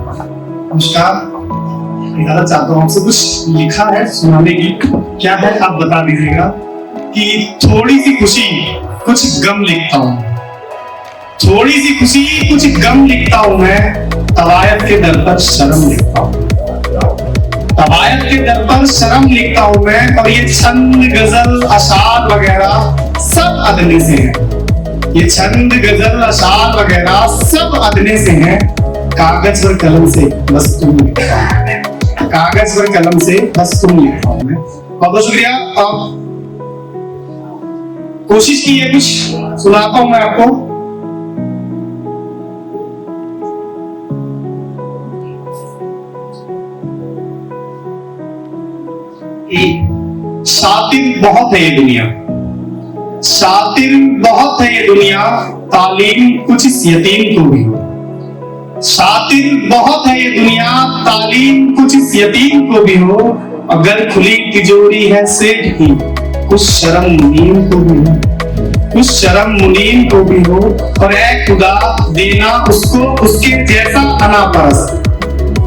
नमस्कार। इजाजत चाहता हूँ आपसे, कुछ लिखा है सुनाने की, क्या है आप बता दीजिएगा। कि थोड़ी सी खुशी कुछ गम लिखता हूँ, थोड़ी सी खुशी कुछ गम लिखता हूँ मैं, तवायत के दर पर शर्म लिखता हूँ, तवायत के दर पर शर्म लिखता हूँ मैं। और ये छंद गजल अशार वगैरह सब अदने से है, ये छंद गजल अशार वगैरह सब अदने से हैं। कागज पर कलम से बस तुम लिखता हूं, कागज पर कलम से बस तुम लिखता हूं मैं। बहुत बहुत शुक्रिया। आप कोशिश की है, कुछ सुनाता हूं मैं आपको। शातिर बहुत है ये दुनिया, शातिर बहुत है ये दुनिया, तालीम कुछ इस यतीम को भी हो। शातिर बहुत है ये दुनिया, तालीम कुछ इस यतीम को भी हो। अगर खुली तिजोरी है सेठ की, कुछ शर्म मुनीम को भी हो, कुछ शर्म मुनीम को भी हो। और ऐ खुदा देना उसको उसके जैसा अनापरस,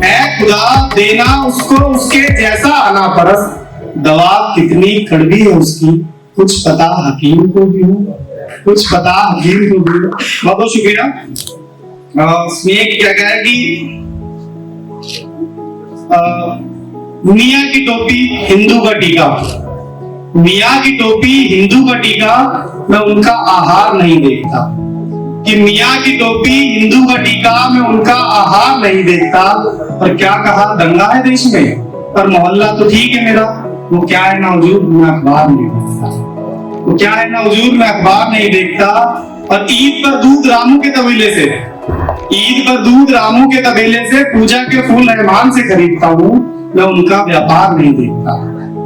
ऐ खुदा देना उसको उसके जैसा अनापरस। दवा कितनी कड़वी है उसकी, कुछ पता हकीम को भी हो, कुछ पता हकीम को भी हो। बहुत बहुत शुक्रिया। उसमें क्या कहा है कि मियाँ की टोपी हिंदू का टीका, मियाँ की टोपी हिंदू का टीका, मैं उनका आहार नहीं देखता। कि मियाँ की टोपी हिंदू का टीका, मैं उनका आहार नहीं देखता। और क्या कहा, दंगा है देश में पर मोहल्ला तो ठीक है मेरा। वो क्या है ना हुजूर, मैं अखबार नहीं देखता। वो क्या है ना हुजूर, मैं अखबार नहीं देखता। और ईद पर दूध रामू के तबेले से, ईद पर दूध रामू के तबेले से, पूजा के फूल रहमान से खरीदता हूँ, मैं उनका व्यापार नहीं देखता।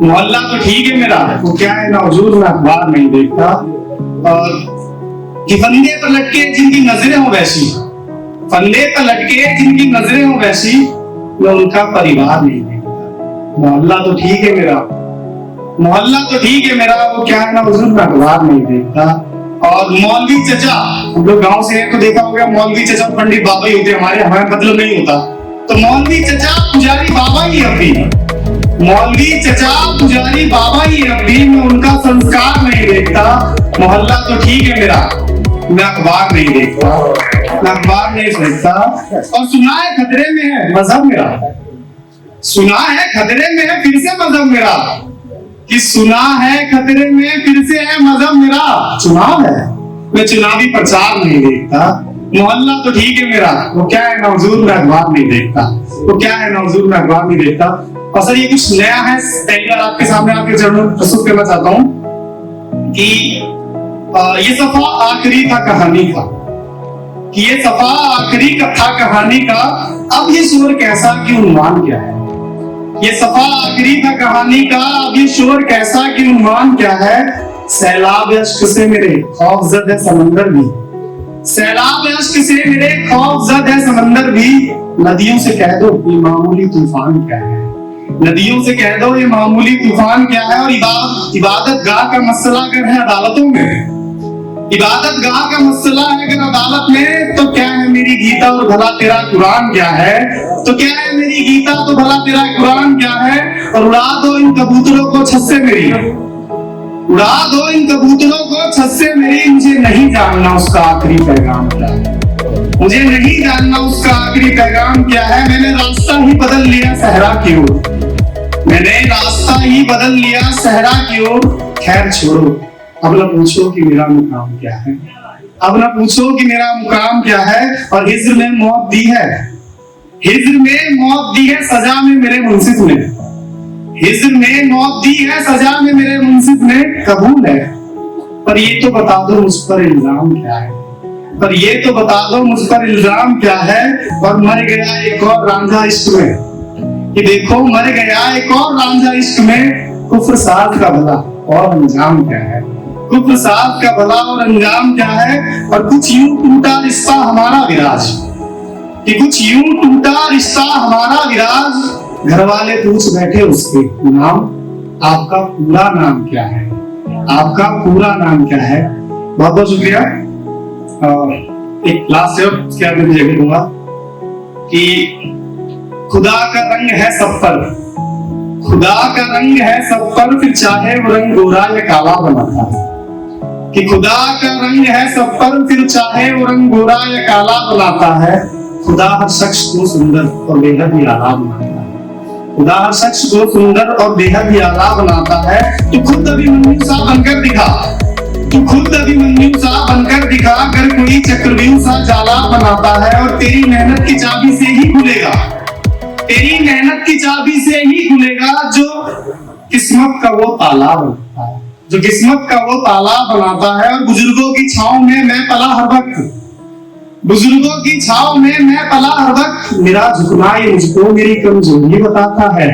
मोहल्ला तो ठीक है मेरा, वो क्या है ना हुजूर, मैं अखबार नहीं देखता। और कि फंदे पर लटके जिनकी नजरें हो वैसी, फंदे पर लटके जिनकी नजरें हो वैसी, मैं उनका परिवार नहीं देखता। मोहल्ला तो ठीक है मेरा, मोहल्ला तो ठीक है मेरा, वो क्या है ना हुजूर, मैं अखबार नहीं देखता। और मौलवी चचा, हम लोग गांव से हैं तो देखा होगा, मौलवी चचा पंडित बाबा ही होते, हमारे मतलब नहीं होता। तो मौलवी चचा पुजारी बाबा ही अब भी, मौलवी चचा पुजारी बाबा ही अब भी, मैं उनका संस्कार नहीं देखता। मोहल्ला तो ठीक है मेरा, मैं अखबार नहीं देखता, मैं अखबार नहीं देखता। और सुना है खतरे में है मजहब मेरा, सुना है खतरे में है फिर से मजहब मेरा। कि सुना है खतरे में फिर से है मजहब मेरा। चुनाव है, मैं चुनावी प्रचार नहीं देखता। मोहल्ला तो ठीक है मेरा, वो क्या है ना हुजूर, मैं अखबार नहीं देखता। वो क्या है ना हुजूर, मैं अखबार नहीं देखता। और सर ये कुछ नया है, पहली बार आपके सामने आपके चरणों में प्रस्तुत करना चाहता हूँ। कि ये सफा आखिरी था कहानी का, कि ये सफा आखिरी था कहानी का, अब ये शोर कैसा कि उन्वान क्या है। ये सफा आखिरी था कहानी का, अब ये शोर कैसा कि उन्वान क्या है। सैलाब अश्क से मेरे खौफज़द है समंदर भी, सैलाब अश्क से मेरे खौफज़द है समंदर भी। नदियों से कह दो ये मामूली तूफान क्या है, नदियों से कह दो ये मामूली तूफान क्या है। और इबादत गाह का मसला अगर है अदालतों में, इबादत गाह का मसला है अगर अदालत में, तो क्या है मेरी गीता और भला तेरा कुरान क्या है। तो क्या है मेरी गीता तो भला तेरा कुरान क्या है। और उड़ा दो इन कबूतरों को छत से मेरी, उड़ा दो इन कबूतरों को छत से मेरी। मुझे नहीं जानना उसका आखिरी पैगाम क्या है, मुझे नहीं जानना उसका आखिरी पैगाम क्या है। मैंने रास्ता ही बदल लिया सहरा की ओर, मैंने रास्ता ही बदल लिया सहरा की ओर। खैर छोड़ो, अब ना पूछो कि मेरा मुकाम क्या है, अब ना पूछो कि मेरा मुकाम क्या है। और हिज्र में मौत दी है, हिज्र में मौत दी है सजा में मेरे मुंसिफ ने, हिज्र में मौत दी है सजा में मेरे मुंसिफ ने। कबूल है पर ये तो बता दो मुझ पर इल्जाम क्या है, पर ये तो बता दो मुझ पर इल्जाम क्या है। और मर गया एक और रांझा इश्क में, कि देखो मर गया एक और रांझा इश्क में। कुफ्र साथ का भला और अंजाम क्या है, कुफ्र साथ का भला और अंजाम क्या है। और कुछ यूं टूटा रिश्ता हमारा विराज, कि कुछ यूं टूटा रिश्ता हमारा विराज। घर वाले पूछ बैठे उसके नाम, आपका पूरा नाम क्या है, आपका पूरा नाम क्या है। बहुत बहुत शुक्रिया। एक लास्ट है, उसके बाद मैं जगह दूंगा कि खुदा का रंग है सब पर, खुदा का रंग है सब पर, फिर चाहे वो रंग गोरा या काला बनाता है। कि खुदा का रंग है सब पर, फिर चाहे वो रंग गोरा या काला बनाता है। खुदा हर शख्स को सुंदर और बेहद ही आला बनाता है। खुदा हर शख्स को सुंदर और बेहद ही आला बनाता है। तो खुद अभिमन्यु सा बनकर दिखा, तू खुद अभिमन्यु सा बनकर दिखा, अगर कोई चक्रव्यूह सा जाला बनाता है। और तेरी मेहनत की चाबी से ही खुलेगा, तेरी मेहनत की चाबी से ही खुलेगा जो किस्मत का वो ताला बनाता है, जो किस्मत का वो ताला बनाता है। और बुजुर्गों की छांव में मैं पला हर वक्त, बुजुर्गों की छांव में मैं पला हर वक्त। मेरा झुकना ये मुझको मेरी कमजोरी बताता है,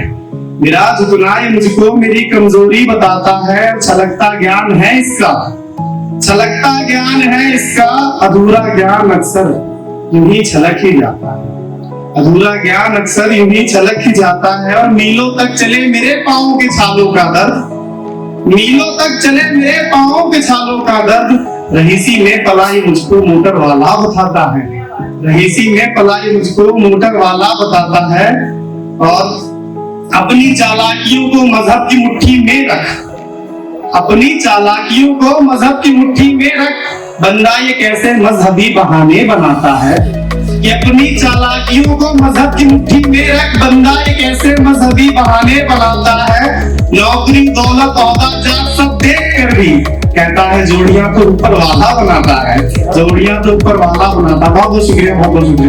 मेरा झुकना ये मुझको मेरी कमजोरी बताता है। छलकता ज्ञान है इसका, छलकता ज्ञान है इसका, अधूरा ज्ञान अक्सर यूं ही छलक ही जाता है, अधूरा ज्ञान अक्सर यूं ही छलक ही जाता है। और मीलों तक चले मेरे पांव के छालों का दर्द, मीलों तक चले मेरे पांव के छालों का दर्द। रहीसी में पलाई मुझको मोटर वाला बताता है, रहीसी में पलाई मुझको मोटर वाला बताता है। और अपनी चालाकियों को मजहब की मुट्ठी में रख, अपनी चालाकियों को मजहब की मुट्ठी में रख। बंदा ये कैसे मजहबी बहाने बनाता है, कि अपनी चालाकियों को मजहब की मुट्ठी में रख। बंदा ये कैसे मजहबी बहाने बनाता है। नौकरी दौलत औहदा जात सब देख कर भी कहता है जोड़ियां तो ऊपर वाला बनाता है, जोड़ियां तो ऊपर वाला बनाता है। बहुत बहुत शुक्रिया, बहुत बहुत शुक्रिया।